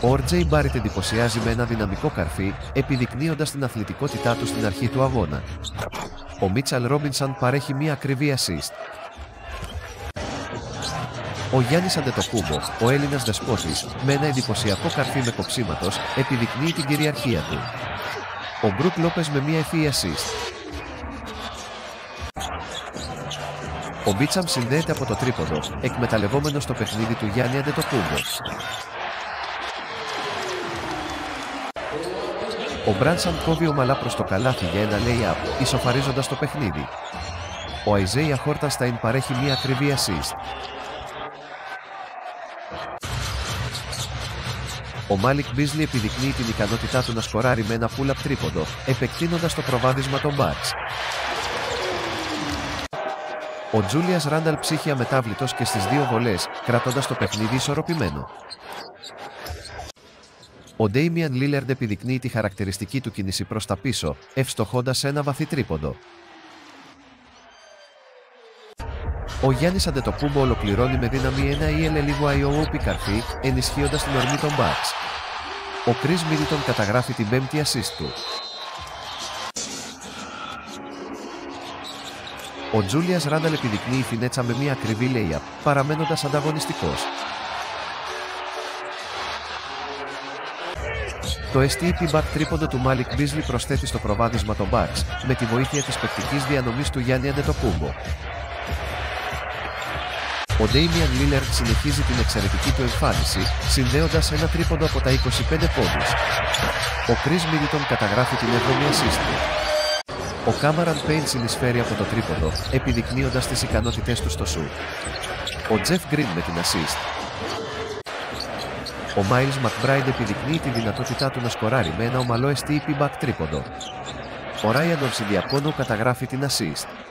Ο RJ Barrett εντυπωσιάζει με ένα δυναμικό καρφί, επιδεικνύοντας την αθλητικότητά του στην αρχή του αγώνα. Ο Mitchell Robinson παρέχει μια ακριβή assist. Ο Γιάννης Αντετοκούμπο, ο Έλληνας δεσπότης, με ένα εντυπωσιακό καρφί με κοψίματος, επιδεικνύει την κυριαρχία του. Ο Μπρουκ Λόπες με μια ευφυή assist. Ο Μπίτσαμ συνδέεται από το τρίποντο, εκμεταλλευόμενος το παιχνίδι του Γιάννη Αντετοκούμπο. Ο Μπράνσον κόβει ομαλά προς το καλάθι για ένα lay-up, ισοφαρίζοντας το παιχνίδι. Ο Αϊζέια Χόρτασταϊν παρέχει μια ακριβή assist. Ο Μάλικ Μπίζλι επιδεικνύει την ικανότητά του να σκοράρει με ένα pull-up τρίποντο, επεκτείνοντας το προβάδισμα των Bucks. Ο Τζούλιας Ράνταλ ψύχει αμετάβλητος και στις δύο βολές, κρατώντας το παιχνίδι ισορροπημένο. Ο Ντέιμιαν Λίλαρντ επιδεικνύει τη χαρακτηριστική του κίνηση προς τα πίσω, ευστοχώντας ένα βαθύ τρίποντο. Ο Γιάννης Αντετοκούμπο ολοκληρώνει με δύναμη ένα ELLYOOP καρφί, ενισχύοντας την ορμή των Bucks. Ο Chris Middleton καταγράφει την πέμπτη assist του. Ο Τζούλιας Ράνταλ επιδεικνύει φινέτσα με μια ακριβή lay-up, παραμένοντας ανταγωνιστικός. Το STP back τρίποντο του Μάλικ Μπίζλι προσθέτει στο προβάδισμα των Bucks, με τη βοήθεια της παικτικής διανομής του Γιάννη Αντετοκούμπο. Ο Ντέιμιαν Λίλαρντ συνεχίζει την εξαιρετική του εμφάνιση, συνδέοντας ένα τρίποντο από τα 25 πόντους. Ο Chris Middleton καταγράφει την 7η assist του. Ο Κάμαραν Πέιν συνεισφέρει από το τρίποντο, επιδεικνύοντας τις ικανότητές του στο σουτ. Ο Τζεφ Γκριν με την assist. Ο Μάιλς Μακμπράιντ επιδεικνύει τη δυνατότητά του να σκοράρει με ένα ομαλό STP back τρίποντο. Ο Ράιαν Ορσιντιακόνο καταγράφει την assist.